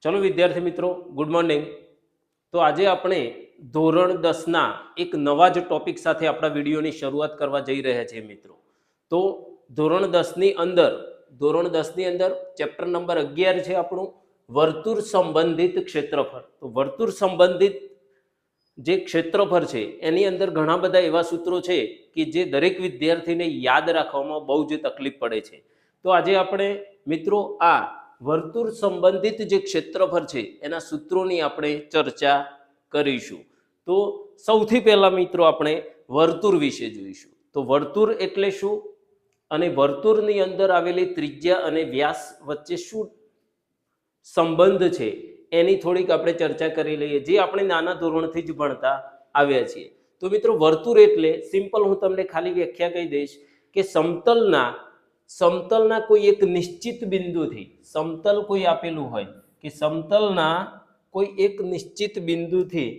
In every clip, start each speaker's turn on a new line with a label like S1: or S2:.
S1: ચલો વિદ્યાર્થી મિત્રો, ગુડ મોર્નિંગ. તો આજે આપણે ધોરણ 10ના એક નવા જ ટોપિક સાથે આપણા વિડીયોની શરૂઆત કરવા જઈ રહ્યા છીએ મિત્રો. તો ધોરણ 10ની અંદર ચેપ્ટર નંબર 11 છે આપણું વર્તુળ સંબંધિત ક્ષેત્રફળ. તો વર્તુળ સંબંધિત જે ક્ષેત્રફળ છે એની અંદર ઘણા બધા એવા સૂત્રો છે કે જે દરેક વિદ્યાર્થીને યાદ રાખવામાં બહુ જ તકલીફ પડે છે. તો આજે આપણે મિત્રો આ વર્તુળ સંબંધિત જે ક્ષેત્રફળ છે એના સૂત્રોની આપણે ચર્ચા કરીશું. તો સૌથી પહેલા મિત્રો આપણે વર્તુળ વિશે જોઈશું. તો વર્તુળ એટલે શું અને વર્તુળની અંદર આવેલી ત્રિજ્યા અને વ્યાસ વચ્ચે શું સંબંધ છે એની થોડીક આપણે ચર્ચા કરી લઈએ, જે આપણે નાના ધોરણથી જ ભણતા આવ્યા છીએ. તો મિત્રો વર્તુળ એટલે સિમ્પલ હું તમને ખાલી વ્યાખ્યા કહી દઈશ કે સમતલના કોઈ એક નિશ્ચિત બિંદુથી, સમતલ કોઈ આપેલું હોય કે સમતલના કોઈ એક નિશ્ચિત બિંદુથી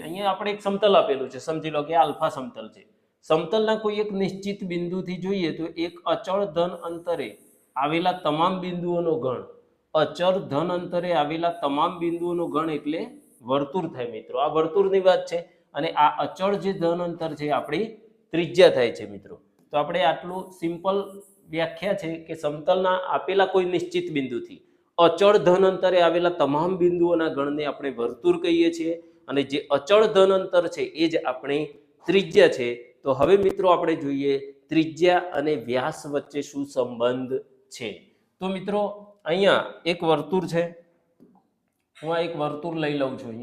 S1: અહીંયા આપણે એક સમતલ આપેલું છે, સમજી લો કે આલ્ફા સમતલ છે. સમતલના કોઈ એક નિશ્ચિત બિંદુથી જોઈએ તો એક અચળ ધન અંતરે આવેલા તમામ બિંદુઓનો ગણ, અચળ ધન અંતરે આવેલા તમામ બિંદુઓનો ગણ એટલે વર્તુળ થાય મિત્રો. આ વર્તુળની વાત છે અને આ અચળ જે ધન અંતર છે આપણી ત્રિજ્યા થાય છે મિત્રો. તો આપણે આટલું સિમ્પલ વ્યાખ્યા છે કે સમતલના આપેલા કોઈ નિશ્ચિત બિંદુથી અચળ ધન અંતરે આવેલા તમામ બિંદુઓના ગણને આપણે વર્તુળ કહીએ છીએ અને જે અચળ ધન અંતર છે એ જ આપણી ત્રિજ્યા છે. તો હવે મિત્રો આપણે જોઈએ ત્રિજ્યા અને વ્યાસ વચ્ચે શું સંબંધ છે. તો મિત્રો અહીંયા એક વર્તુળ છે, હું આ એક વર્તુળ લઈ લઉં છું.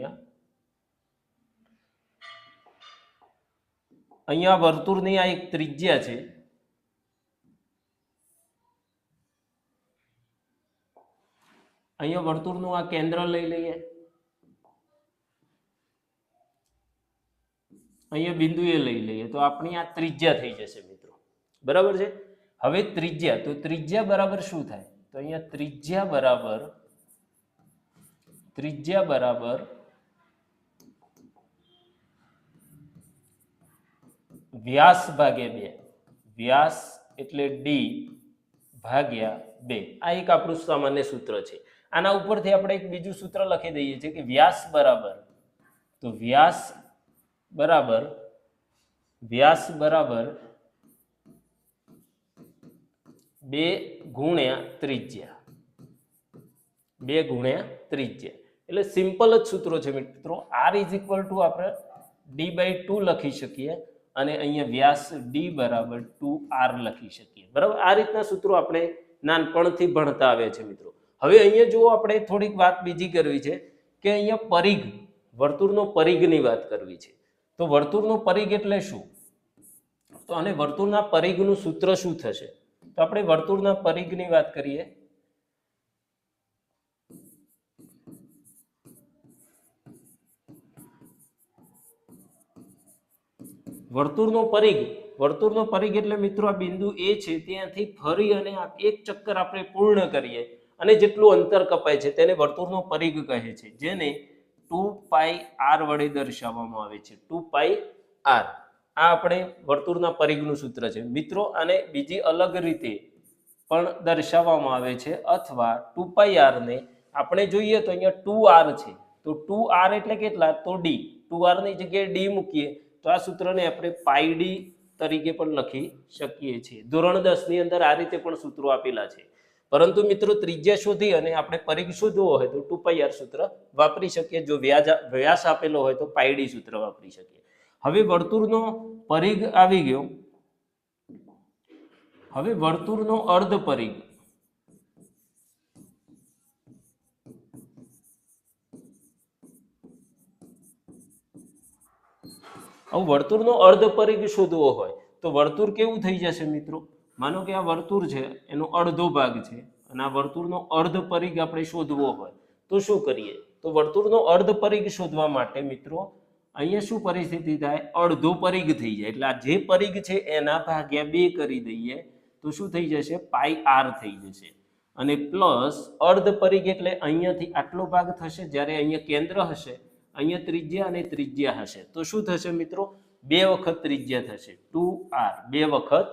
S1: અહીંયા વર્તુળની આ એક ત્રિજ્યા છે. અહીંયા વર્તુળનું આ કેન્દ્ર લઈ લઈએ, અહીંયા બિંદુએ લઈ લઈએ તો આપણી આ ત્રિજ્યા થઈ જશે મિત્રો. બરાબર છે. હવે ત્રિજ્યા, તો ત્રિજ્યા બરાબર શું થાય? તો અહીંયા ત્રિજ્યા બરાબર વ્યાસ ભાગ્યા 2. વ્યાસ એટલે ડી ભાગ્યા 2. આ એક આપણું સામાન્ય સૂત્ર છે. આના ઉપરથી આપણે એક બીજું સૂત્ર લખી દઈએ છીએ કે વ્યાસ બરાબર 2 ગુણ્યા ત્રિજ્યા. એટલે સિમ્પલ જ સૂત્રો છે મિત્રો. R = આપણે D/2 લખી શકીએ અને અહીંયા વ્યાસ D બરાબર 2R લખી શકીએ. બરાબર, આ રીતના સૂત્રો આપણે નાનપણથી ભણતા આવ્યા છે મિત્રો. હવે અહીંયા જો આપણે થોડીક વાત બીજી કરવી છે કે અહીંયા પરિઘ, વર્તુળનો પરિઘની વાત કરવી છે. તો વર્તુળનો પરિઘ એટલે શું? તો અને વર્તુળના પરિઘનું સૂત્ર શું થશે? તો આપણે વર્તુળના પરિઘની વાત કરીએ. વર્તુળનો પરિઘ એટલે મિત્રો આ બિંદુ A છે ત્યાંથી ફરી અને એક ચક્કર આપણે પૂર્ણ કરીએ અને જેટલું અંતર કપાય છે તેને વર્તુળનો પરિઘ કહે છે, જેને 2πr વડે દર્શાવવામાં આવે છે. 2πr આ આપણે વર્તુળના પરિઘનું સૂત્ર છે મિત્રો. અને બીજી અલગ રીતે પણ દર્શાવવામાં આવે છે, અથવા 2πr ને આપણે જોઈએ તો અહીંયા 2r છે, તો 2r એટલે કેટલા? તો d. 2r ની જગ્યાએ d મૂકીએ તો આ સૂત્રને આપણે πd તરીકે પણ લખી શકીએ છીએ. ધોરણ 10 ની અંદર આ રીતે પણ સૂત્રો આપેલા છે. પરંતુ મિત્રો ત્રિજ્યા શોધી અને આપણે પરિઘ શોધવો હોય તો 2πr સૂત્ર વાપરી શકીએ. જો વ્યાસ આપેલો હોય તો πd સૂત્ર વાપરી શકીએ. હવે વર્તુળનો પરિઘ આવી ગયો. હવે વર્તુળનો અર્ધ પરિઘ. હવે વર્તુળનો અર્ધ પરિઘ શોધવો હોય તો વર્તુળ કેવું થઈ જશે મિત્રો? માનો કે આ વર્તુળ છે, એનો અડધો ભાગ છે અને આ વર્તુળનો અર્ધ પરિઘ આપણે શોધવો હોય તો શું કરીએ? તો વર્તુળનો અર્ધ પરિઘ શોધવા માટે મિત્રો અહીંયા શું પરિસ્થિતિ થાય? અડધો પરિઘ થઈ જાય. એટલે આ જે પરિઘ છે એના ભાગ્યા 2 કરી દઈએ તો શું થઈ જશે? πr થઈ જશે. અને પ્લસ અર્ધ પરિઘ એટલે અહીંયાથી આટલો ભાગ થશે, જ્યારે અહીંયા કેન્દ્ર હશે, અહીંયા ત્રિજ્યા અને ત્રિજ્યા હશે તો શું થશે મિત્રો? 2 વખત ત્રિજ્યા થશે, 2r, 2 વખત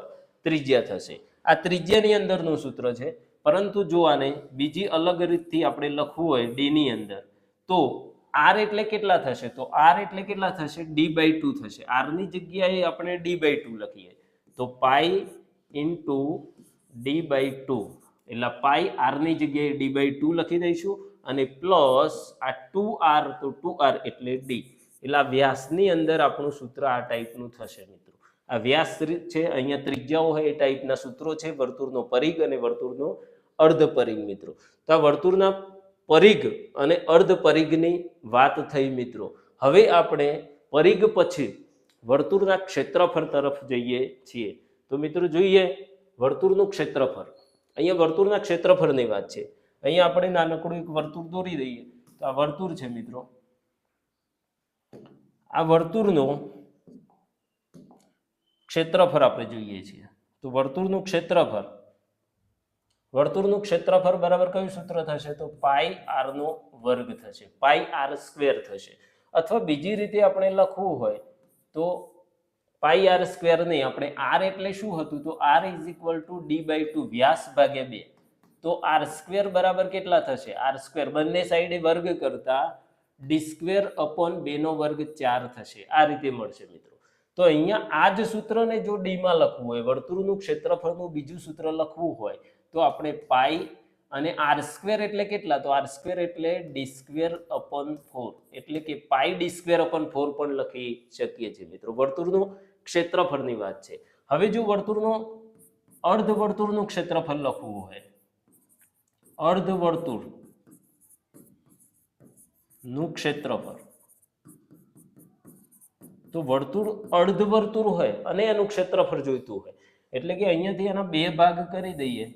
S1: ત્રિજ્યા થશે. આ ત્રિજ્યાની અંદરનું સૂત્ર છે, પરંતુ જો આને બીજી અલગ રીતથી આપણે લખવું હોય ડી ની અંદર, તો આર એટલે કેટલા થશે? તો આર એટલે કેટલા થશે? d/2 થશે. આર ની જગ્યાએ આપણે d/2 લખીએ તો પાઈ ઇન્ટુ d/2, એટલે પાઈ આર ની જગ્યાએ d/2 લખી દઈશું અને પ્લસ આ 2r, તો 2r એટલે d. એટલે આ વ્યાસની અંદર આપણું સૂત્ર આ ટાઈપનું થશે મિત્રો. આ વ્યાસ છે, અહીંયા ત્રિજ્યાઓ હોય એ ટાઈપના સૂત્રો છે, વર્તુળનો પરિઘ અને વર્તુળનો અર્ધ પરિઘ મિત્રો. તો આ વર્તુળના પરિઘ અને અર્ધ પરિઘની વાત થઈ મિત્રો. હવે આપણે પરિઘ પછી વર્તુળના ક્ષેત્રફળ તરફ જઈએ છીએ. તો મિત્રો જોઈએ વર્તુળનું ક્ષેત્રફળ. અહીંયા વર્તુળના ક્ષેત્રફળની વાત છે. અહીંયા આપણે નાનકડું એક વર્તુળ દોરી દઈએ. તો આ વર્તુળ છે મિત્રો. આ વર્તુળનો ક્ષેત્રફળ આપણે જોઈએ છીએ. તો વર્તુળનું ક્ષેત્રફળ બરાબર કયું સૂત્ર થશે? તો પાઈ આર નો વર્ગ થશે, પાઈ આર સ્ક્વેર થશે. અથવા બીજી રીતે આપણે લખવું હોય તો પાઈ આર સ્ક્વેર નહીં, આપણે આર એટલે શું હતું? તો R is equal to d/2 વ્યાસ ભાગ્યા 2. તો આર સ્ક્વેર બરાબર કેટલા થશે? આર સ્ક્વેર બંને સાઈડે વર્ગ કરતા d²/2 નો વર્ગ 4 થશે. આ રીતે મળશે મિત્રો. તો અહીંયા આ જ સૂત્રને જો ડીમાં લખવું હોય, વર્તુળનું ક્ષેત્રફળનું બીજું સૂત્ર લખવું હોય, તો આપણે પાઈ અને આર સ્ક્વેર એટલે કેટલા? તો આર સ્ક્વેર એટલે d²/4, એટલે કે પાઈ d²/4 પણ લખી શકીએ છીએ મિત્રો. વર્તુળનું ક્ષેત્રફળની વાત છે. હવે જો અર્ધવર્તુળનું ક્ષેત્રફળ લખવું હોય, અર્ધવર્તુળનું ક્ષેત્રફળ, તો વર્તુળ અર્ધવર્તુળ હોય અને એનું ક્ષેત્રફળ જોઈતું હોય, એટલે કે અહીંયાથી એના 2 ભાગ કરી દઈએ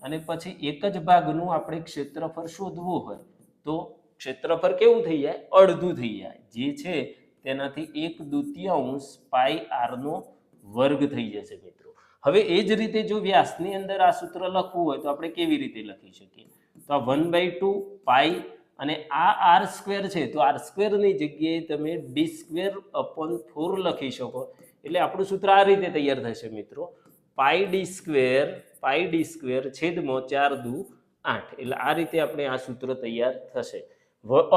S1: અને પછી એક જ ભાગનું આપણે ક્ષેત્રફળ શોધવું હોય, તો ક્ષેત્રફળ કેવું થઈ જાય? અડધું થઈ જાય, જે છે તેનાથી 1/2 પાઈ આર નો વર્ગ થઈ જશે મિત્રો. હવે એ જ રીતે જો વ્યાસની અંદર આ સૂત્ર લખવું હોય તો આપણે કેવી રીતે લખી શકીએ? તો આ 1/2 પાઈ અને આ આર સ્ક્વેર છે, તો આર સ્ક્વેરની જગ્યાએ તમે d²/4 લખી શકો. એટલે આપણું સૂત્ર આ રીતે તૈયાર થશે મિત્રો. પાઈ d² છેદમાં 4×2 8. એટલે આ રીતે આપણે આ સૂત્ર તૈયાર થશે.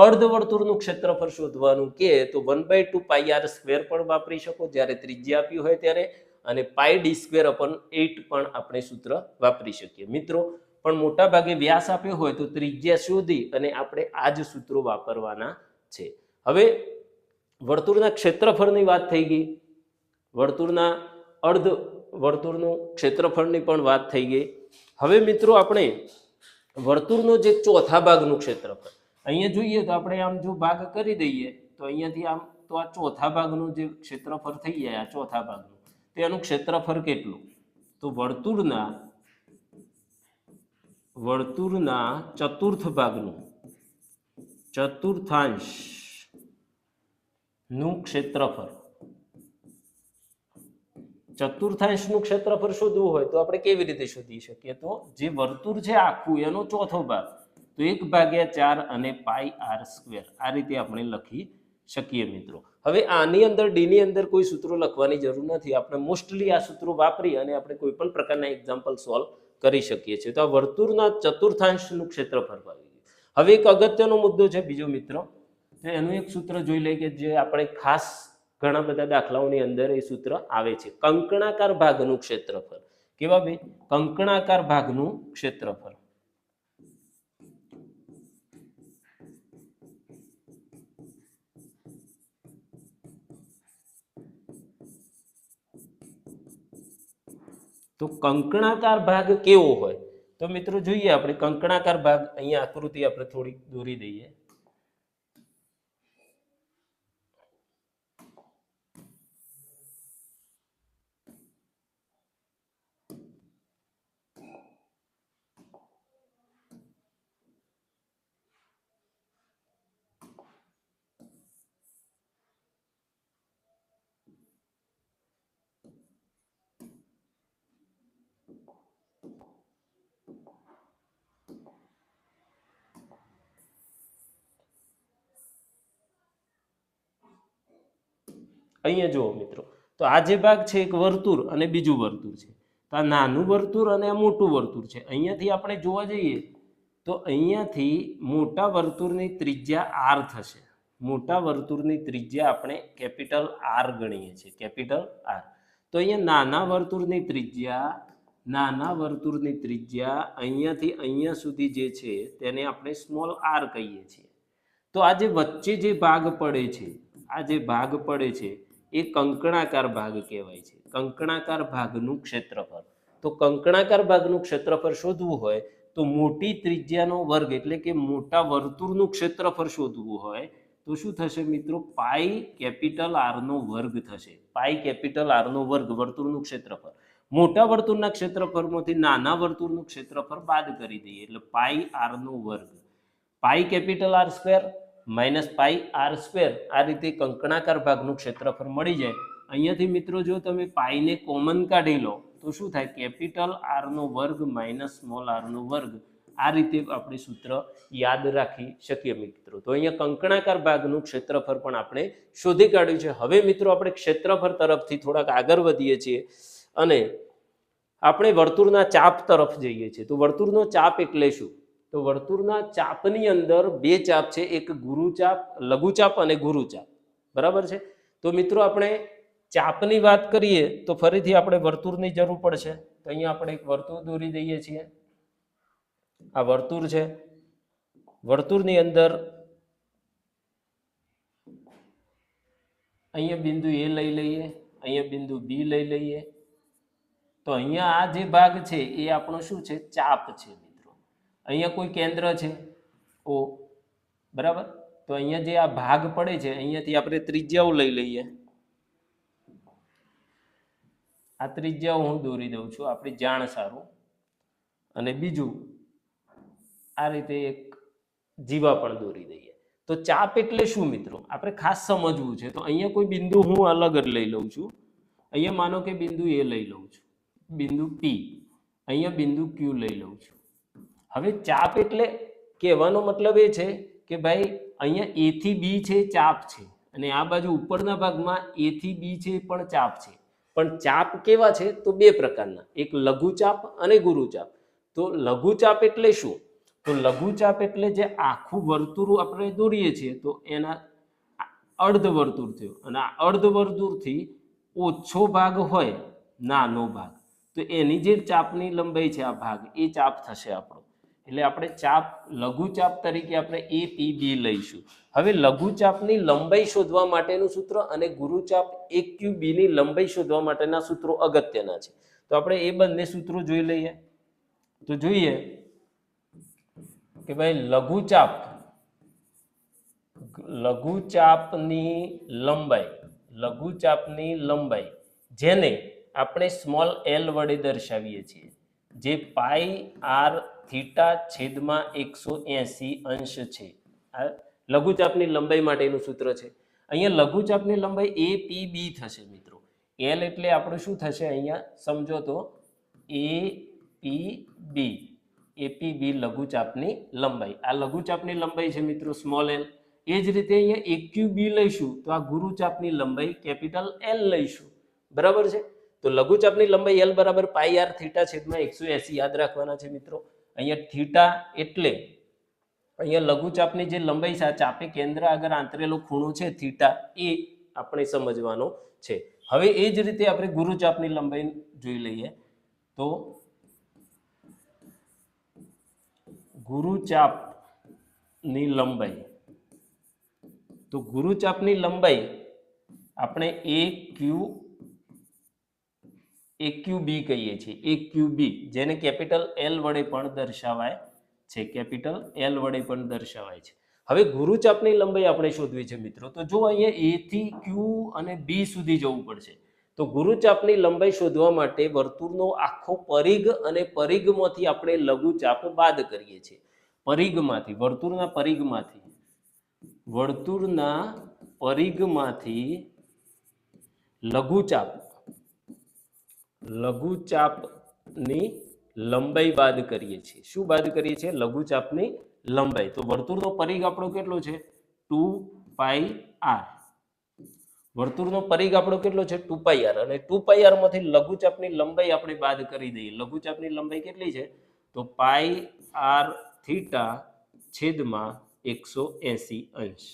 S1: અર્ધવર્તુળનું ક્ષેત્રફળ શોધવાનું કે તો 1/2 પાઈ આર સ્ક્વેર પણ વાપરી શકો જ્યારે ત્રિજ્યા આપ્યું હોય ત્યારે, અને પાઈ d²/8 પણ આપણે સૂત્ર વાપરી શકીએ મિત્રો. પણ મોટા ભાગે વ્યાસ આપ્યો હોય તો ત્રિજ્યા શોધી અને આપણે આ જ સૂત્રો વાપરવાના છે. હવે વર્તુળના ક્ષેત્રફળની વાત થઈ ગઈ, વર્તુળનું ક્ષેત્રફળની પણ વાત થઈ ગઈ. હવે મિત્રો આપણે વર્તુળનો જે ચોથા ભાગનું ક્ષેત્રફળ અહીંયા જોઈએ તો આપણે આમ જો ભાગ કરી દઈએ તો અહીંયાથી આમ, તો આ ચોથા ભાગનું જે ક્ષેત્રફળ થઈ જાય, આ ચોથા ભાગનું, તેનું ક્ષેત્રફળ કેટલું? તો વર્તુળના ચતુર્થ ભાગનું, ચતુર્થાંશનું ક્ષેત્રફળ શોધવું હોય તો આપણે કેવી રીતે શોધી શકીએ? તો જે વર્તુળ છે આખું, એનો ચોથો ભાગ, તો 1/4 અને પાઈ આર સ્ક્વેર. આ રીતે આપણે લખી શકીએ મિત્રો. હવે આની અંદર ડી ની અંદર કોઈ સૂત્રો લખવાની જરૂર નથી. આપણે મોસ્ટલી આ સૂત્રો વાપરી અને આપણે કોઈ પણ પ્રકારના એક્ઝામ્પલ સોલ્વ કરી શકીએ છીએ. તો આ વર્તુળના ચતુર્થાંશનું ક્ષેત્રફળ આવી ગયું. હવે એક અગત્યનો મુદ્દો છે બીજો મિત્રો, એનું એક સૂત્ર જોઈ લઈએ કે જે આપણે ખાસ ઘણા બધા દાખલાઓની અંદર એ સૂત્ર આવે છે. કંકણાકાર ભાગનું ક્ષેત્રફળ. કેવા ભાઈ? કંકણાકાર ભાગનું ક્ષેત્રફળ. તો કંકણાકાર ભાગ કેવો હોય? તો મિત્રો જોઈએ આપણે કંકણાકાર ભાગ. અહીંયા આકૃતિ આપણે થોડી દોરી દઈએ. અહીંયા જુઓ મિત્રો, તો આ જે ભાગ છે એક વર્તુળ અને બીજું વર્તુળ છે. તો આ નાનું વર્તુળ અને આ મોટું વર્તુળ છે. અહીંયાથી આપણે જોવા જઈએ તો અહીંયાથી મોટા વર્તુળની ત્રિજ્યા આર થશે. મોટા વર્તુળની ત્રિજ્યા આપણે કેપિટલ આર ગણીએ છીએ, કેપિટલ આર. તો અહીંયા નાના વર્તુળની ત્રિજ્યા અહીંયાથી અહીંયા સુધી જે છે તેને આપણે સ્મોલ આર કહીએ છીએ. તો આ જે વચ્ચે જે ભાગ પડે છે, આ જે ભાગ પડે છે એ કંકણાકાર ભાગ કહેવાય છે. કંકણાકાર ભાગનું ક્ષેત્રફળ. તો કંકણાકાર ભાગનું ક્ષેત્રફળ શોધવું હોય તો મોટી ત્રિજ્યાનો વર્ગ એટલે કે મોટા વર્તુળનું ક્ષેત્રફળ શોધવું હોય તો શું થશે મિત્રો? પાઈ કેપિટલ આર નો વર્ગ થશે. પાઈ કેપિટલ આર નો વર્ગ વર્તુળનું ક્ષેત્રફળ. મોટા વર્તુળના ક્ષેત્રફળમાંથી નાના વર્તુળનું ક્ષેત્રફળ બાદ કરી દઈએ એટલે પાઈ આર નો વર્ગ. Pi capital R square minus pi R square. આ રીતે કંકણાકાર ભાગનું ક્ષેત્રફળ મળી જાય. અહીંયાથી મિત્રો જો તમે પાઈને કોમન કાઢી લો તો શું થાય? કેપિટલ આર નો વર્ગ માઇનસ સ્મોલ આર નો વર્ગ. આ રીતે આપણે સૂત્ર યાદ રાખી શકીએ મિત્રો. તો અહીંયા કંકણાકાર ભાગનું ક્ષેત્રફળ પણ આપણે શોધી કાઢ્યું છે. હવે મિત્રો આપણે ક્ષેત્રફળ તરફથી થોડાક આગળ વધીએ છીએ અને આપણે વર્તુળના ચાપ તરફ જઈએ છીએ. તો વર્તુળનો ચાપ એટલે શું? તો વર્તુળના ચાપની અંદર બે ચાપ છે, એક ગુરુચાપ, લઘુચાપ અને ગુરુચાપ. બરાબર છે. તો મિત્રો આપણે ચાપની વાત કરીએ તો ફરીથી આપણે વર્તુળની જરૂર પડશે. તો અહીંયા આપણે એક વર્તુળ દોરી દઈએ છીએ. આ વર્તુળ છે. વર્તુળની અંદર અહીંયા બિંદુ એ લઈ લઈએ, અહીંયા બિંદુ બી લઈ લઈએ. તો અહીંયા આ જે ભાગ છે એ આપણો શું છે? ચાપ છે મિત્રો. અહીંયા કોઈ કેન્દ્ર છે ઓ, બરાબર. તો અહીંયા જે આ ભાગ પડે છે અહીંયાથી આપણે ત્રિજ્યાઓ લઈ લઈએ. આ ત્રિજ્યાઓ હું દોરી દઉં છું આપણી જાણ સારું. અને બીજું આ રીતે એક જીવા પણ દોરી દઈએ. તો ચાપ એટલે શું મિત્રો? આપણે ખાસ સમજવું છે. તો અહીંયા કોઈ બિંદુ હું અલગ જ લઈ લઉં છું. અહીંયા માનો કે બિંદુ એ લઈ લઉં છું, બિંદુ પી, અહીંયા બિંદુ ક્યુ લઈ લઉં છું. હવે ચાપ એટલે કહેવાનો મતલબ એ છે કે ભાઈ અહીંયા એ થી બી છે ચાપ છે, અને આ બાજુ ઉપરના ભાગમાં એ થી બી છે પણ ચાપ છે. પણ ચાપ કેવા છે? તો બે પ્રકારના, એક લઘુચાપ અને ગુરુચાપ. તો લઘુચાપ એટલે શું? તો લઘુચાપ એટલે જે આખું વર્તુળ આપણે દોરીએ છીએ તો એના અર્ધ વર્તુળ થયું, અને આ અર્ધ વર્તુળથી ઓછો ભાગ હોય, નાનો ભાગ, તો એની જે ચાપની લંબાઈ છે આ ભાગ, એ ચાપ થશે આપણો. એટલે આપણે ચાપ લઘુચાપ તરીકે આપણે એ પી બી લઈશું. હવે લઘુચાપની લંબાઈ શોધવા માટેનું સૂત્ર અને ગુરુચાપ એ ક્યુ બી ની લંબાઈ શોધવા માટેના સૂત્રો અગત્યના છે. તો આપણે એ બંને સૂત્રો જોઈ લઈએ. તો જોઈએ કે ભાઈ લઘુચાપની લંબાઈ જેને આપણે સ્મોલ એલ વડે દર્શાવીએ છીએ, જે પાઈ આર થીટા છેદમાં 180 અંશ છે. આ લઘુચાપની લંબાઈ માટેનું સૂત્ર છે. અહીંયા લઘુચાપની લંબાઈ એ પી બી થશે મિત્રો. એલ એટલે આપણું શું થશે? અહીંયા સમજો તો એ પી બી લઘુચાપની લંબાઈ. આ લઘુચાપની લંબાઈ છે મિત્રો સ્મોલ એલ. એ જ રીતે અહીંયા એક્યુ બી લઈશું તો આ ગુરુચાપની લંબાઈ કેપિટલ એલ લઈશું. બરાબર છે. તો લઘુચાપની લંબાઈ એલ બરાબર પાઈ આર થીટા છેદમાં 180 યાદ રાખવાના છે મિત્રો. અહીંયા થીટા એટલે અહીંયા લઘુચાપની જે લંબાઈ છે, ચાપે કેન્દ્ર આગળ આંતરેલો ખૂણો છે થીટા, એ આપણે સમજવાનો છે. હવે એ જ રીતે આપણે ગુરુચાપની લંબાઈ જોઈ લઈએ. તો ગુરુચાપની લંબાઈ આપણે એ ક્યુ બી કહીએ છીએ. એ ક્યુ બી જેને કેપિટલ એલ વડે પણ દર્શાવાય છે. હવે ગુરુચાપની લંબાઈ આપણે શોધવી છે મિત્રો. તો જો અહીંયા એ થી ક્યુ અને બી સુધી જવું પડશે. તો ગુરુચાપની લંબાઈ શોધવા માટે વર્તુળનો આખો પરિઘ અને પરિઘમાંથી આપણે લઘુચાપ બાદ કરીએ છીએ. વર્તુળના પરિઘમાંથી લઘુચાપની લંબાઈ બાદ કરીએ છીએ. શું બાદ કરીએ છીએ? લઘુચાપની લંબાઈ. તો વર્તુળનો પરિઘ આપણો કેટલો છે? 2 પાઈ આર. વર્તુળનો પરિઘ આપણો કેટલો છે 2πr, અને 2πr માંથી લઘુચાપની લંબાઈ આપણે બાદ કરી દઈએ. લઘુચાપની લંબાઈ કેટલી છે તો πr થીટા છેદમાં 180 અંશ.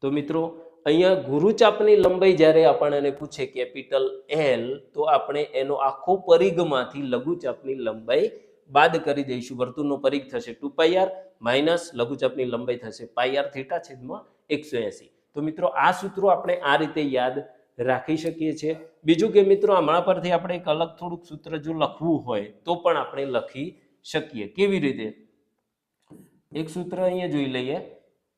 S1: તો મિત્રો અહીંયા ગુરુચાપની લંબાઈ જ્યારે આપણને પૂછે કેપિટલ L, તો આપણે એનો આખો પરિઘમાંથી લઘુચાપની લંબાઈ બાદ કરી દઈશું. વર્તુળનો પરિઘ થશે 2πr માઇનસ લઘુચાપની લંબાઈ થશે πr થીટા છેદમાં 180. તો મિત્રો આ સૂત્રો આપણે આ રીતે યાદ રાખી શકીએ છીએ. બીજું કે મિત્રો આમાં પરથી આપણે એક અલગ થોડુંક સૂત્ર જો લખવું હોય તો પણ આપણે લખી શકીએ. કેવી રીતે? એક સૂત્ર અહીંયા જોઈ લઈએ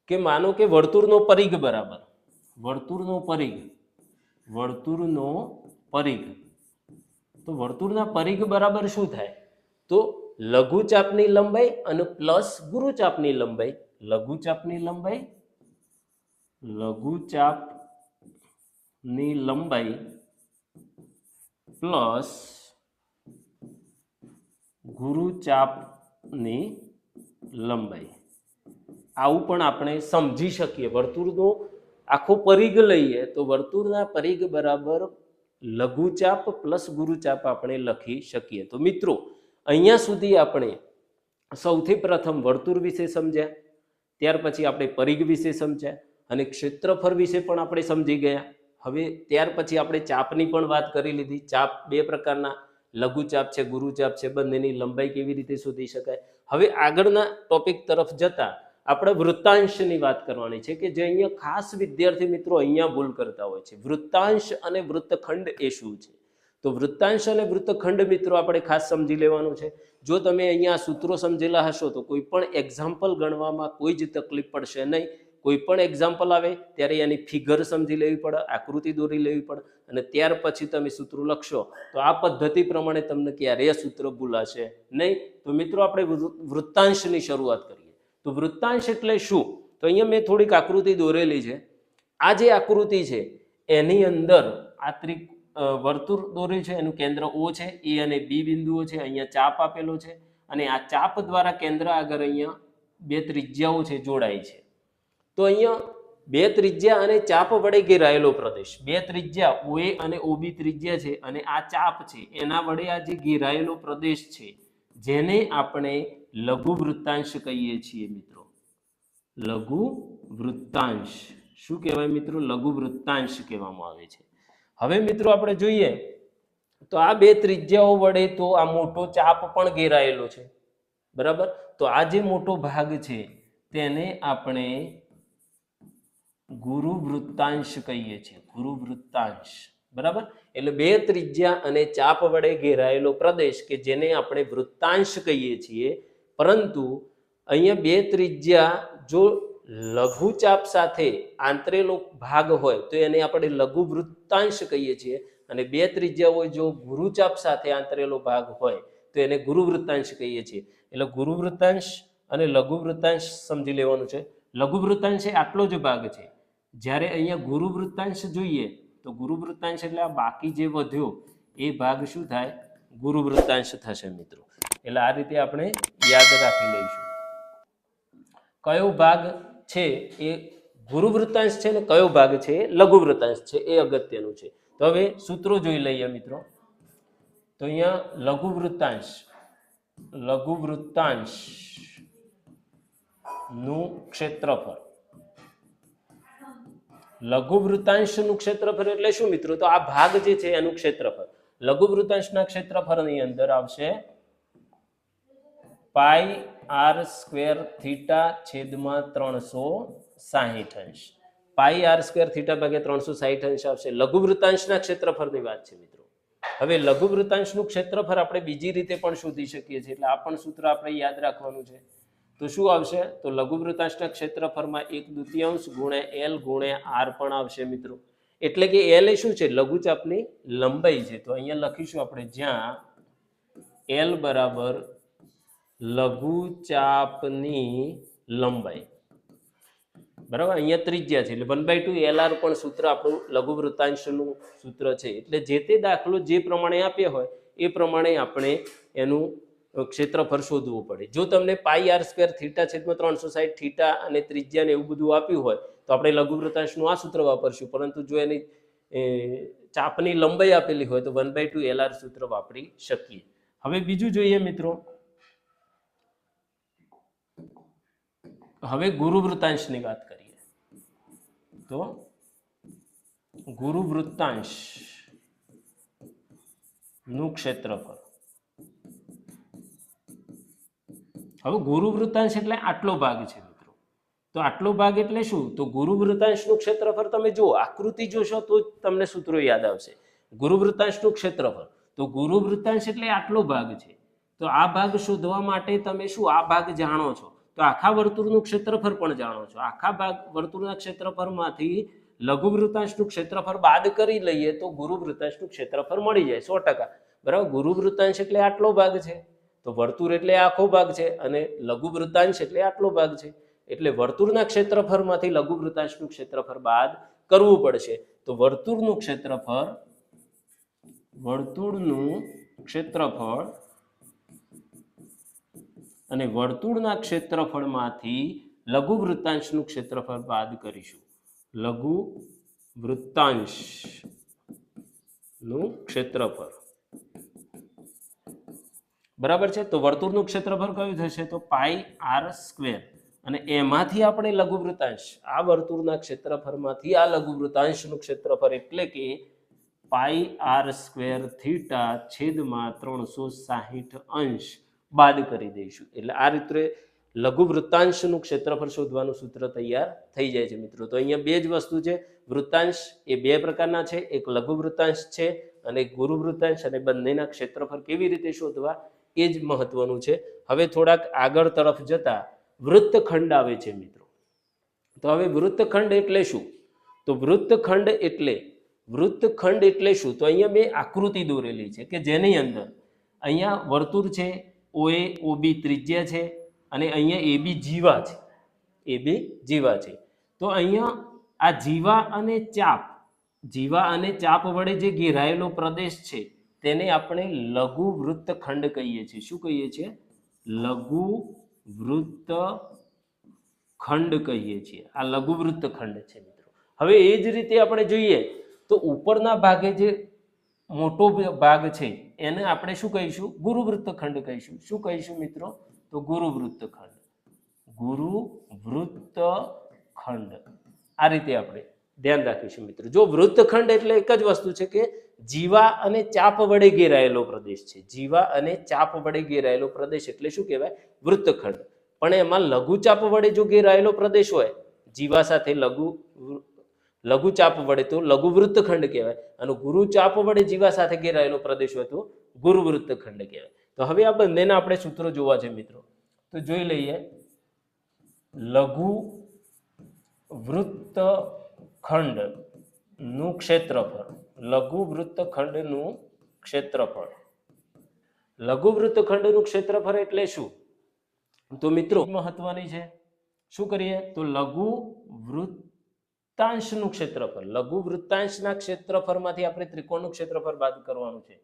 S1: કે માનો કે વર્તુળનો પરિઘ બરાબર વર્તુળનો પરિઘ તો વર્તુળના પરિઘ બરાબર શું થાય તો લઘુચાપની લંબાઈ અને પ્લસ ગુરુચાપની લંબાઈ. લઘુચાપની લંબાઈ પ્લસ ગુરુચાપની લંબાઈ. આવું પણ આપણે સમજી શકીએ. વર્તુળનો આખો પરિઘ લઈએ તો વર્તુળના પરિઘ બરાબર લઘુચાપ પ્લસ ગુરુચાપ આપણે લખી શકીએ. તો મિત્રો અહીંયા સુધી આપણે સૌથી પ્રથમ વર્તુળ વિશે સમજ્યા, ત્યાર પછી આપણે પરિઘ વિશે સમજ્યા અને ક્ષેત્રફળ વિશે પણ આપણે સમજી ગયા. હવે ત્યાર પછી આપણે ચાપની પણ વાત કરી લીધી. ચાપ બે પ્રકારના, લઘુચાપ છે, ગુરુચાપ છે, બંનેની લંબાઈ કેવી રીતે શોધી શકાય. હવે આગળના ટોપિક તરફ જતા આપણે વૃત્તાંશની વાત કરવાની છે કે જે અહીંયા ખાસ વિદ્યાર્થી મિત્રો અહીંયા ભૂલ કરતા હોય છે. વૃત્તાંશ અને વૃત્તખંડ એ શું છે? તો વૃત્તાંશ અને વૃત્તખંડ મિત્રો આપણે ખાસ સમજી લેવાનું છે. જો તમે અહીંયા સૂત્રો સમજેલા હશો તો કોઈ પણ એક્ઝામ્પલ ગણવામાં કોઈ જ તકલીફ પડશે નહીં. કોઈ પણ એક્ઝામ્પલ આવે ત્યારે એની ફિગર સમજી લેવી પડે, આકૃતિ દોરી લેવી પડે અને ત્યાર પછી તમે સૂત્રો લખશો તો આ પદ્ધતિ પ્રમાણે તમને ક્યારેય સૂત્ર ભૂલાશે નહીં. તો મિત્રો આપણે વૃત્તાંશની શરૂઆત કરીએ. તો વૃત્તાંશ એટલે શું? તો અહીંયા મેં થોડીક આકૃતિ દોરેલી છે. આ જે આકૃતિ છે એની અંદર આ વર્તુળ દોર્યું છે, એનું કેન્દ્ર O છે, A અને B બિંદુઓ છે, અહીંયા ચાપ આપેલો છે અને આ ચાપ દ્વારા કેન્દ્ર આગળ અહીંયા બે ત્રિજ્યાઓ છે જોડાય છે. તો અહીંયા બે ત્રિજ્યા અને ચાપ વડે ઘેરાયેલો પ્રદેશ, બે ત્રિજ્યા OA અને OB ત્રિજ્યા છે અને આ ચાપ છે એના વડે આ જે ઘેરાયેલો પ્રદેશ છે જેને આપણે લઘુ વૃત્તાંશ કહીએ છીએ મિત્રો. લઘુ વૃત્તાંશ શું કહેવાય મિત્રો? લઘુ વૃત્તાંશ કહેવામાં આવે છે. હવે મિત્રો આપણે જોઈએ તો આ બે ત્રિજ્યાઓ વડે તો આ મોટો ચાપ પણ ઘેરાયેલો છે, બરાબર. તો આ જે મોટો ભાગ છે તેને આપણે ગુરુ વૃત્તાંશ કહીએ છીએ. ગુરુ વૃત્તાંશ, બરાબર. એટલે બે ત્રિજ્યા અને ચાપ વડે ઘેરાયેલો પ્રદેશ કે જેને આપણે વૃત્તાંશ કહીએ છીએ. પરંતુ અહીંયા બે ત્રિજ્યા જો લઘુચાપ સાથે આંતરેલો ભાગ હોય તો એને આપણે લઘુ વૃત્તાંશ કહીએ છીએ અને બે ત્રિજ્યાઓ જો ગુરુચાપ સાથે આંતરેલો ભાગ હોય તો એને ગુરુ વૃત્તાંશ કહીએ છીએ. એટલે ગુરુ વૃત્તાંશ અને લઘુ વૃત્તાંશ સમજી લેવાનું છે. લઘુ વૃત્તાંશ એ આટલો જ ભાગ છે. જ્યારે અહીંયા ગુરુ વૃત્તાંશ જોઈએ તો ગુરુ વૃત્તાંશ એટલે આ બાકી જે વધ્યો એ ભાગ શું થાય? ગુરુ વૃત્તાંશ થશે મિત્રો. એટલે આ રીતે આપણે યાદ રાખી લઈશું કયો ભાગ છે એ ગુરુ વૃત્તાંશ છે ને કયો ભાગ છે એ લઘુ વૃત્તાંશ છે, એ અગત્યનું છે. તો હવે સૂત્રો જોઈ લઈએ મિત્રો. તો અહીંયા લઘુ વૃત્તાંશ નું ક્ષેત્રફળ. લઘુ વૃત્તાંશનું ક્ષેત્રફળ એટલે શું મિત્રો? તો આ ભાગ જે છે એનું ક્ષેત્રફળ. લઘુ વૃત્તાંશના ક્ષેત્રફળની અંદર આવશે πr² થીટા છેદમાં 360 અંશ. πr² થીટા ભાગે 360 અંશ આવશે. લઘુ વૃત્તાંશના ક્ષેત્રફળની વાત છે મિત્રો. હવે લઘુ વૃત્તાંશનું ક્ષેત્રફળ આપણે બીજી રીતે પણ શોધી શકીએ છીએ. એટલે આ પણ સૂત્ર આપણે યાદ રાખવાનું છે. તો શું આવશે? તો લઘુ વૃત્તાંશના ક્ષેત્રફળમાં 1/2 ગુણ્યા L ગુણ્યા R પણ આવશે મિત્રો. એટલે કે L એ શું છે? લઘુચાપની લંબાઈ છે. તો અહીંયા લખીશું આપણે જ્યાં L બરાબર લઘુચાપની લંબાઈ, બરાબર. અહીંયા ત્રિજ્યા છે એટલે 1/2 LR પણ સૂત્ર આપણું લઘુ વૃત્તાંશનું સૂત્ર છે. એટલે જે તે દાખલો જે પ્રમાણે આપ્યો હોય એ પ્રમાણે આપણે એનું ક્ષેત્રફળ શોધવું પડે. જો તમને પાઈ આર સ્ક્વેર થીટા છેદમાં 360 થીટા અને ત્રિજ્યા ને એવું બધું આપ્યું હોય તો આપણે લઘુવૃત્તાંશનું આ સૂત્ર વાપરશું, પરંતુ જો એની ચાપની લંબાઈ આપેલી હોય તો 1/2 LR સૂત્ર વાપરી શકીએ. હવે બીજું જોઈએ મિત્રો, હવે ગુરુવૃત્તાંશની વાત કરીએ તો ગુરુવૃત્તાંશ નું ક્ષેત્રફળ. હવે ગુરુવૃત્તાંશ એટલે આટલો ભાગ છે મિત્રો. તો આટલો ભાગ એટલે શું? તો ગુરુવૃત્તાંશનું ક્ષેત્રફળ તમે જો આકૃતિ જોશો તો તમને સૂત્રો યાદ આવશે. ગુરુવૃત્તાંશનું ક્ષેત્રફળ, તો ગુરુવૃત્તાંશ એટલે આટલો ભાગ છે. તો આ ભાગ શોધવા માટે તમે શું આ ભાગ જાણો છો તો આખા વર્તુળનું ક્ષેત્રફળ પણ જાણો છો. આખા ભાગ વર્તુળના ક્ષેત્રફળમાંથી લઘુવૃત્તાંશનું ક્ષેત્રફળ બાદ કરી લઈએ તો ગુરુવૃત્તાંશનું ક્ષેત્રફળ મળી જાય 100%. બરાબર. ગુરુવૃત્તાંશ એટલે આટલો ભાગ છે, તો વર્તુળ એટલે આખો ભાગ છે, અને લઘુવૃત્તાંશ એટલે આટલો ભાગ છે. એટલે વર્તુળના ક્ષેત્રફળમાંથી લઘુવૃત્તાંશનું ક્ષેત્રફળ બાદ કરવું પડશે. તો વર્તુળનું ક્ષેત્રફળ અને વર્તુળના ક્ષેત્રફળમાંથી લઘુવૃત્તાંશનું ક્ષેત્રફળ બાદ કરીશું. લઘુવૃત્તાંશનું ક્ષેત્રફળ બરાબર છે. તો વર્તુળનું ક્ષેત્રફળ કયું થશે? તો પાઈ આર સ્ક્વેર, અને એમાંથી આપણે લઘુવૃત્તાંશ, આ વર્તુળના ક્ષેત્રફળમાંથી આ લઘુવૃત્તાંશનું ક્ષેત્રફળ એટલે કે પાઈ આર સ્ક્વેર થીટા છેદમાં 360 અંશ બાદ કરી દઈશું. એટલે આ રીતે લઘુવૃત્તાંશનું ક્ષેત્રફળ શોધવાનું સૂત્ર તૈયાર થઈ જાય છે મિત્રો. તો અહીંયા બે જ વસ્તુ છે. વૃત્તાંશ એ બે પ્રકારના છે, એક લઘુવૃત્તાંશ છે અને એક ગુરુવૃત્તાંશ, અને બંનેના ક્ષેત્રફળ કેવી રીતે શોધવા એ જ મહત્વનું છે. હવે થોડાક આગળ તરફ જતા વૃત્તખંડ આવે છે મિત્રો. તો હવે વૃત્તખંડ એટલે શું? તો વૃત્તખંડ એટલે શું? તો અહીંયા મેં આકૃતિ દોરેલી છે કે જેની અંદર અહીંયા વર્તુળ છે, OA OB ત્રિજ્યા છે, અને અહીંયા AB જીવા છે. તો અહીંયા આ જીવા અને ચાપ વડે જે ઘેરાયેલો પ્રદેશ છે તેને આપણે લઘુ વૃત્તખંડ કહીએ છીએ. શું કહીએ છીએ? લઘુ વૃત્તખંડ કહીએ છીએ. આ લઘુ વૃત્તખંડ છે મિત્રો. હવે એ જ રીતે આપણે જોઈએ તો ઉપરના ભાગે જે મોટો ભાગ છે એને આપણે શું કહીશું? ગુરુવૃત્તખંડ કહીશું. શું કહીશું મિત્રો? તો ગુરુવૃત્તખંડ. આ રીતે આપણે ધ્યાન રાખીશું મિત્રો. જો વૃત્તખંડ એટલે એક જ વસ્તુ છે કે જીવા અને ચાપ વડે ઘેરાયેલો પ્રદેશ છે. જીવા અને ચાપ વડે ઘેરાયેલો પ્રદેશ એટલે શું કહેવાય? વૃત્તખંડ. પણ એમાં લઘુચાપ વડે જો ઘેરાયેલો પ્રદેશ હોય, જીવા સાથે લઘુચાપ વડે, તો લઘુવૃત્તખંડ કહેવાય, અને ગુરુચાપ વડે જીવા સાથે ઘેરાયેલો પ્રદેશ હોય તો ગુરુવૃત્તખંડ કહેવાય. તો હવે આ બંનેના આપણે સૂત્રો જોવા છે મિત્રો. તો જોઈ લઈએ. લઘુ વૃત્તખંડનું ક્ષેત્રફળ. લઘુવૃત્તખંડનું ક્ષેત્રફળ એટલે શું? તો મિત્રો મહત્વની છે. શું કરીએ? તો લઘુવૃત્તાંશનું ક્ષેત્રફળ. લઘુવૃત્તાંશના ક્ષેત્રફળમાંથી આપણે ત્રિકોણનું ક્ષેત્રફળ બાદ કરવાનું છે.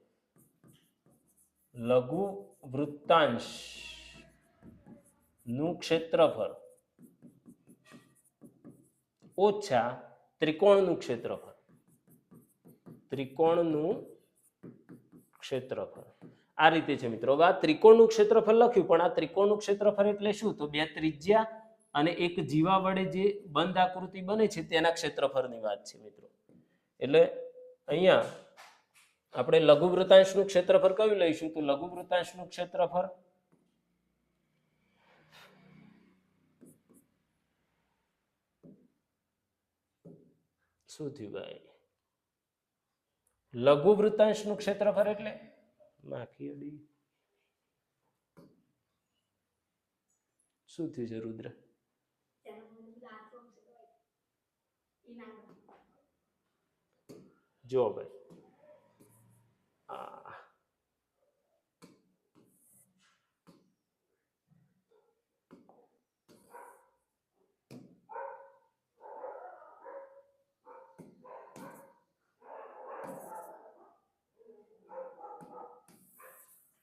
S1: લઘુવૃત્તાંશનું ક્ષેત્રફળ ઓછા ત્રિકોણનું ક્ષેત્રફળ. આ રીતે છે મિત્રો. હવે આ ત્રિકોણનું ક્ષેત્રફળ લખ્યું, પણ આ ત્રિકોણનું ક્ષેત્રફળ એટલે શું? તો બે ત્રિજ્યા અને એક જીવા વડે જે બંધ આકૃતિ બને છે તેના ક્ષેત્રફળની વાત છે મિત્રો. એટલે અહીંયા આપણે લઘુવૃત્તાંશનું ક્ષેત્રફળ કયું લઈશું? તો લઘુવૃત્તાંશનું ક્ષેત્રફળ શું થયું ભાઈ? લઘુવૃત્તાંશનું ક્ષેત્રફળ એટલે શું થયું છે રુદ્ર? જો ભાઈ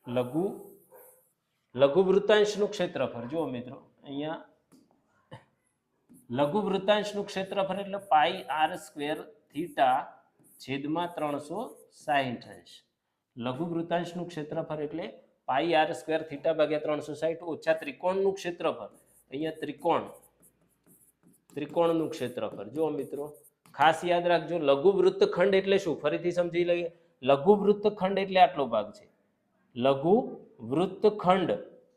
S1: લઘુ લઘુવૃત્તાંશનું ક્ષેત્રફળ જુઓ મિત્રો અહીંયા લઘુવૃત્તાંશનું ક્ષેત્રફળ એટલે પાઈ આર સ્ક્વેર થીટા છેદમાં 360 અંશ. લઘુવૃત્તાંશનું ક્ષેત્રફળ એટલે પાઈ આર સ્ક્વેર થીટા ભાગ્યા 360 ઓછા ત્રિકોણનું ક્ષેત્રફળ. અહીંયા ત્રિકોણનું ક્ષેત્રફળ જુઓ મિત્રો ખાસ યાદ રાખજો. લઘુવૃત્તખંડ એટલે શું ફરીથી સમજી લઈએ. લઘુવૃત્તખંડ એટલે આટલો ભાગ છે. લઘુવૃત્તખંડ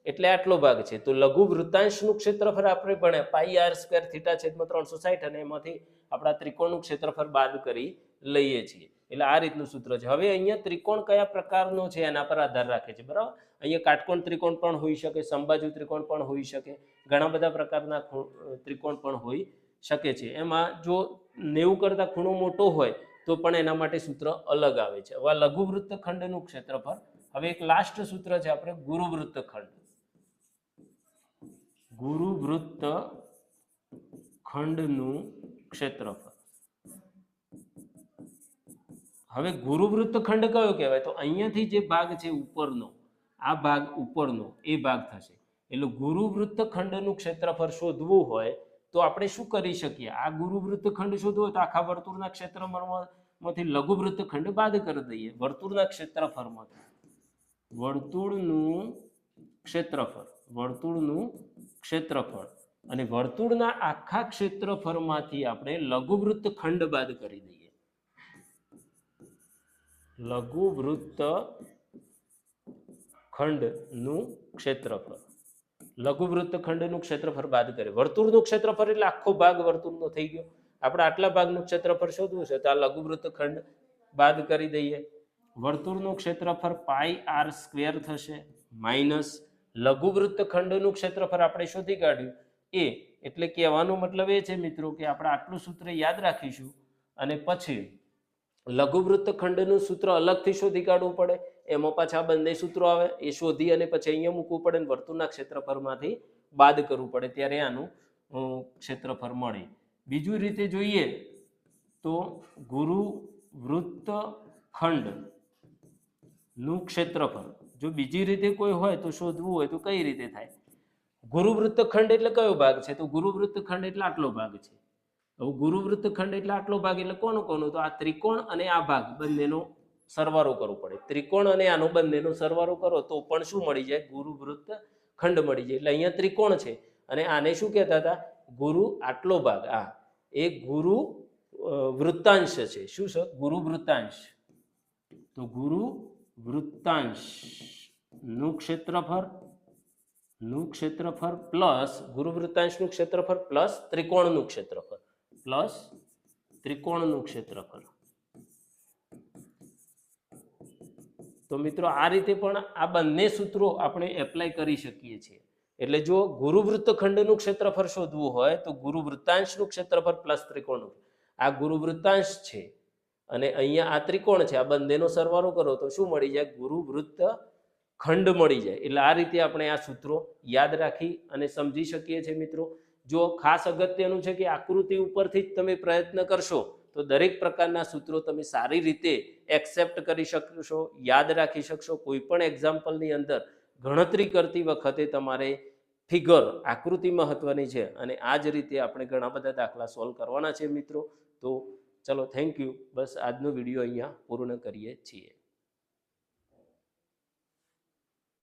S1: એટલે આટલો ભાગ છે. તો લઘુવૃત્તાંશનું ક્ષેત્રફળ આપણે ભણ્યા પાઈ આર સ્ક્વેર થીટા છેદમાં 360 અને એમાંથી આપણા ત્રિકોણનું ક્ષેત્રફળ બાદ કરી લઈએ છીએ. એટલે આ રીતનું સૂત્ર છે. હવે અહીંયા ત્રિકોણ કયા પ્રકારનો છે એના પર આધાર રાખે છે. બરાબર. અહીંયા કાટકોણ ત્રિકોણ પણ હોઈ શકે, સમબાજુ ત્રિકોણ પણ હોઈ શકે, ઘણા બધા પ્રકારના ત્રિકોણ પણ હોઈ શકે છે. એમાં જો 90 કરતા ખૂણો મોટો હોય તો પણ એના માટે સૂત્ર અલગ આવે છે. હવે લઘુવૃત્તખંડનું ક્ષેત્રફળ. હવે એક લાસ્ટ સૂત્ર છે આપણે ગુરુવૃત્તખંડ. ગુરુવૃત્તખંડનું ક્ષેત્રફળ. હવે ગુરુવૃત્તખંડ કયો કહેવાય તો અહીંયાથી જે ભાગ છે ઉપરનો, આ ભાગ ઉપરનો એ ભાગ થશે. એટલે ગુરુવૃત્તખંડનું ક્ષેત્રફળ શોધવું હોય તો આપણે શું કરી શકીએ? આ ગુરુવૃત્તખંડ શોધવું હોય તો આખા વર્તુળના ક્ષેત્રફળમાંથી લઘુવૃત્તખંડ બાદ કરી દઈએ. વર્તુળના ક્ષેત્રફળમાંથી વર્તુળનું ક્ષેત્રફળ અને વર્તુળના આખા ક્ષેત્રફળમાંથી આપણે લઘુવૃત્તખંડ બાદ કરી દઈએ. લઘુવૃત્તખંડનું ક્ષેત્રફળ બાદ કરીએ. વર્તુળનું ક્ષેત્રફળ એટલે આખો ભાગ વર્તુળનો થઈ ગયો. આપણે આટલા ભાગનું ક્ષેત્રફળ શોધવું છે તો આ લઘુવૃત્તખંડ બાદ કરી દઈએ. વર્તુળનું ક્ષેત્રફળ પાઈ આર સ્ક્વેર થશે માઇનસ લઘુવૃત્તખંડનું ક્ષેત્રફળ આપણે શોધી કાઢ્યું એ. એટલે કહેવાનો મતલબ એ છે મિત્રો કે આપણે આટલું સૂત્ર યાદ રાખીશું અને પછી લઘુવૃત્તખંડનું સૂત્ર અલગથી શોધી કાઢવું પડે. એમાં પાછા બંને સૂત્રો આવે એ શોધી અને પછી અહીંયા મૂકવું પડે. વર્તુળના ક્ષેત્રફળમાંથી બાદ કરવું પડે ત્યારે આનું ક્ષેત્રફળ મળે. બીજી રીતે જોઈએ તો ગુરુવૃત્તખંડનું ક્ષેત્રફળ જો બીજી રીતે કોઈ હોય તો શોધવું હોય તો કઈ રીતે થાય? ગુરુવૃત્તખંડ એટલે કયો ભાગ છે? તો ગુરુવૃત્તખંડ એટલે આટલો ભાગ છે. હવે ગુરુવૃત્તખંડ એટલે આટલો ભાગ એટલે કોનો કોનો? તો આ ત્રિકોણ અને આ ભાગ બંનેનો સરવાળો કરવો પડે. ત્રિકોણ અને આનો બંનેનો સરવાળો કરો તો પણ શું મળી જાય? ગુરુવૃત્તખંડ મળી જાય. એટલે અહીંયા ત્રિકોણ છે અને આને શું કહેતા હતા? ગુરુ આટલો ભાગ આ એ ગુરુ વૃત્તાંશ છે. શું છે? ગુરુવૃત્તાંશ. તો ગુરુવૃત્તાંશનું ક્ષેત્રફળ પ્લસ ગુરુવૃત્તાંશનું ક્ષેત્રફળ પ્લસ ત્રિકોણનું ક્ષેત્રફળ. તો મિત્રો આ રીતે પણ આ બંને સૂત્રો આપણે એપ્લાય કરી શકીએ છીએ. એટલે જો ગુરુવૃત્તખંડનું ક્ષેત્રફળ શોધવું હોય તો ગુરુવૃત્તાંશનું ક્ષેત્રફળ પ્લસ ત્રિકોણનું. આ ગુરુવૃત્તાંશ છે અને અહીંયા આ ત્રિકોણ છે. આ બંનેનો સરવાળો કરો તો શું મળી જાય? ગુરુવૃત્તખંડ મળી જાય. એટલે આ રીતે આપણે આ સૂત્રો યાદ રાખી અને સમજી શકીએ છીએ મિત્રો. જો ખાસ અગત્યનું છે કે આકૃતિ ઉપરથી જ તમે પ્રયત્ન કરશો તો દરેક પ્રકારના સૂત્રો તમે સારી રીતે એક્સેપ્ટ કરી શકશો, યાદ રાખી શકશો. કોઈ પણ એક્ઝામ્પલની અંદર ગણતરી કરતી વખતે તમારે ફિગર આકૃતિ મહત્વની છે અને આ જ રીતે આપણે ઘણા બધા દાખલા સોલ્વ કરવાના છે મિત્રો. તો ચલો થેન્ક યુ. બસ આજનો વિડીયો અહીંયા પૂર્ણ કરીએ છીએ.